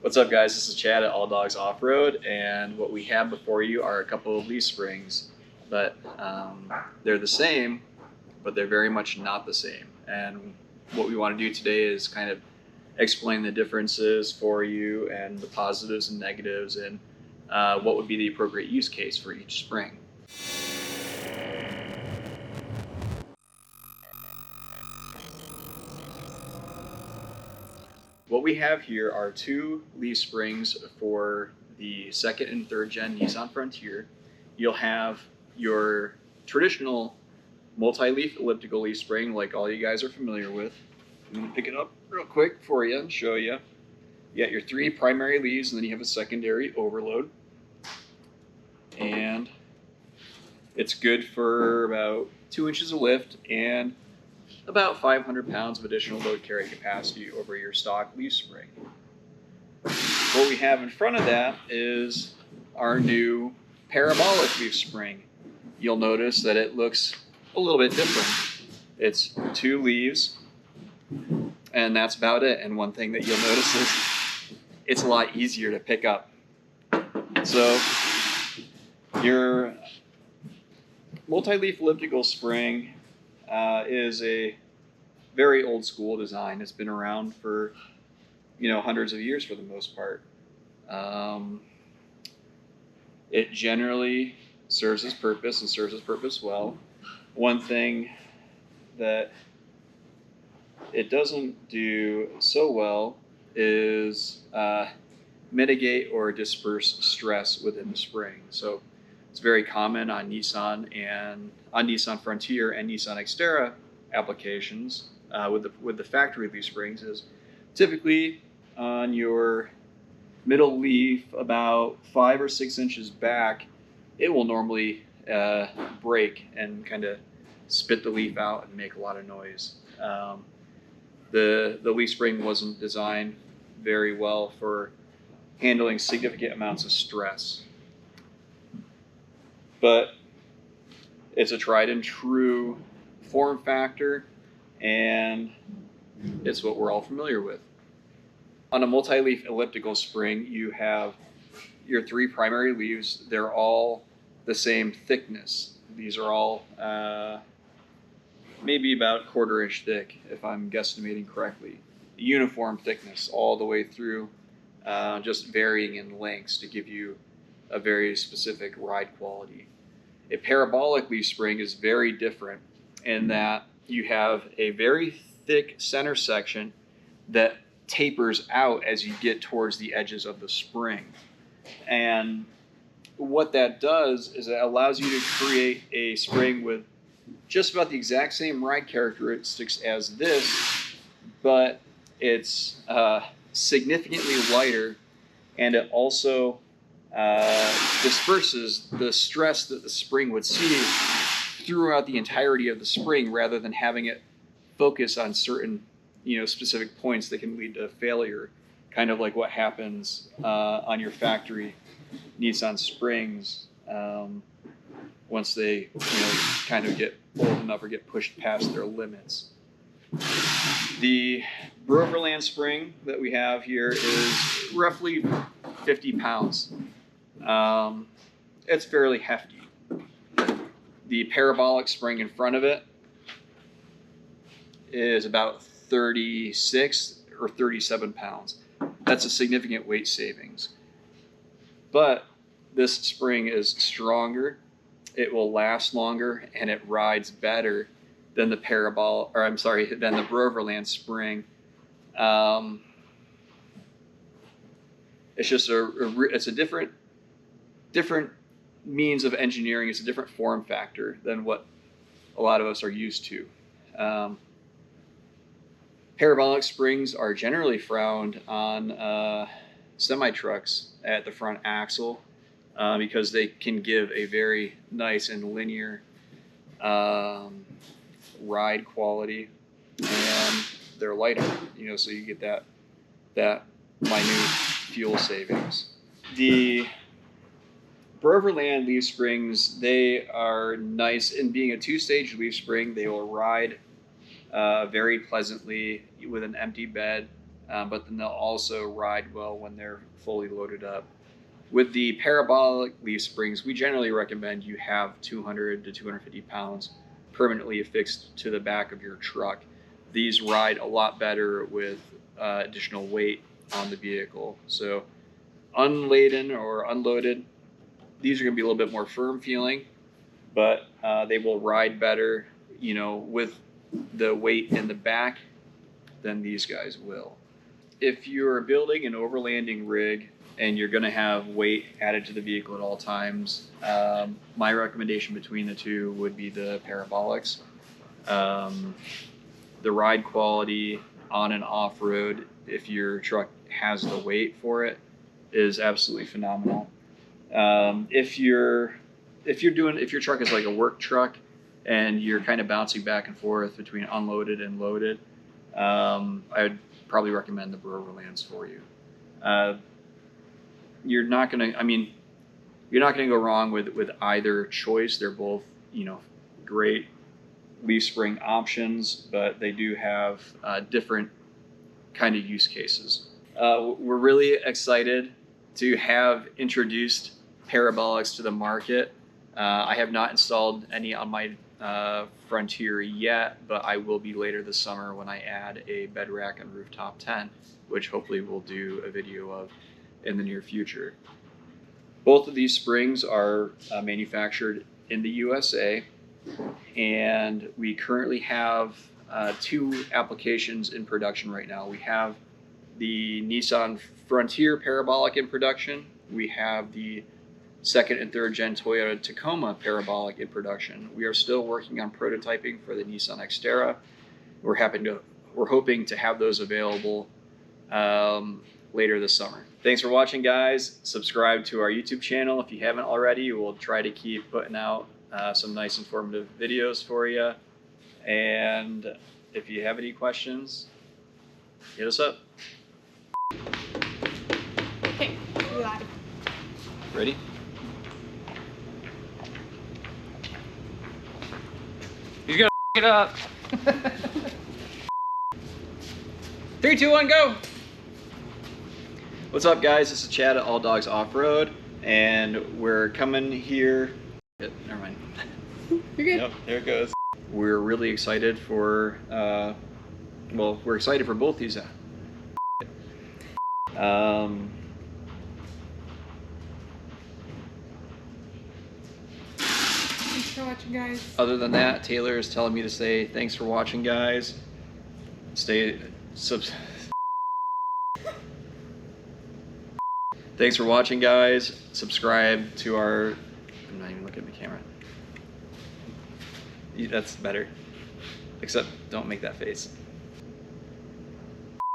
What's up, guys? This is Chad at Alldogs Offroad, and what we have before you are a couple of leaf springs, but they're the same, but they're very much not the same. And what we want to do today is kind of explain the differences for you and the positives and negatives, and what would be the appropriate use case for each spring. What we have here are two leaf springs for the second and third gen Nissan Frontier. You'll have your traditional multi-leaf elliptical leaf spring like all you guys are familiar with. I'm going to pick it up real quick for you and show you. You got your three primary leaves, and then you have a secondary overload. And it's good for about 2 inches of lift and about 500 pounds of additional load carrying capacity over your stock leaf spring. What we have in front of that is our new Parabolic leaf spring. You'll notice that it looks a little bit different. It's two leaves, and that's about it. And one thing that you'll notice is it's a lot easier to pick up. So your multi-leaf elliptical spring is a very old school design. It's been around for hundreds of years for the most part. It generally serves its purpose and serves its purpose well. One thing that it doesn't do so well is mitigate or disperse stress within the spring. So it's very common on Nissan Frontier and Nissan Xterra applications with the factory leaf springs is typically on your middle leaf about 5 or 6 inches back, it will normally break and kind of spit the leaf out and make a lot of noise. The leaf spring wasn't designed very well for handling significant amounts of stress. But it's a tried and true form factor, and it's what we're all familiar with. On a multi-leaf elliptical spring, you have your three primary leaves. They're all the same thickness. These are all maybe about 1/4 inch thick, if I'm guesstimating correctly. Uniform thickness all the way through, just varying in lengths to give you a very specific ride quality. A parabolic leaf spring is very different in that you have a very thick center section that tapers out as you get towards the edges of the spring. And what that does is it allows you to create a spring with just about the exact same ride characteristics as this, but it's significantly lighter, and it also disperses the stress that the spring would see throughout the entirety of the spring, rather than having it focus on certain specific points that can lead to failure, kind of like what happens on your factory Nissan springs once they kind of get old enough or get pushed past their limits. The Broverland spring that we have here is roughly 50 pounds. It's fairly hefty. The parabolic spring in front of it is about 36 or 37 pounds. That's a significant weight savings. But this spring is stronger, it will last longer, and it rides better than the than the Broverland spring. It's just it's a different means of engineering. It's a different form factor than what a lot of us are used to. Parabolic springs are generally frowned on semi-trucks at the front axle because they can give a very nice and linear ride quality, and they're lighter, so you get that minute fuel savings. The Broverland leaf springs, they are nice in being a 2-stage leaf spring. They will ride very pleasantly with an empty bed. but then they'll also ride well when they're fully loaded up. With the Parabolic Leaf Springs, we generally recommend you have 200 to 250 pounds permanently affixed to the back of your truck. These ride a lot better with additional weight on the vehicle. So unladen or unloaded, these are going to be a little bit more firm feeling, but they will ride better, you know, with the weight in the back than these guys will. If you're building an overlanding rig and you're going to have weight added to the vehicle at all times, my recommendation between the two would be the Parabolics. The ride quality on and off road, if your truck has the weight for it, is absolutely phenomenal. If your truck is like a work truck and you're kind of bouncing back and forth between unloaded and loaded, I would probably recommend the Broverlands for you. You're not gonna go wrong with either choice. They're both, you know, great leaf spring options, but they do have different kind of use cases. We're really excited to have introduced Parabolics to the market. I have not installed any on my Frontier yet, but I will be later this summer when I add a bed rack and rooftop tent, which hopefully we'll do a video of in the near future. Both of these springs are manufactured in the USA, and we currently have 2 applications in production right now. We have the Nissan Frontier Parabolic in production. We have the 2nd and 3rd gen Toyota Tacoma Parabolic in production. We are still working on prototyping for the Nissan Xterras. We're hoping to have those available later this summer. Thanks for watching, guys. Subscribe to our YouTube channel if you haven't already. We'll try to keep putting out some nice informative videos for you. And if you have any questions, hit us up. Okay, we're live. Ready? He's gonna it up. 3, 2, 1, go! What's up, guys? This is Chad at Alldogs Offroad, and we're coming here. Never mind. You're good. Yep, there it goes. We're really excited for, we're excited for both these. Thanks for watching, guys. Other than that, Taylor is telling me to say thanks for watching, guys. Thanks for watching, guys. Subscribe to our. I'm not even looking at the camera. That's better. Except don't make that face.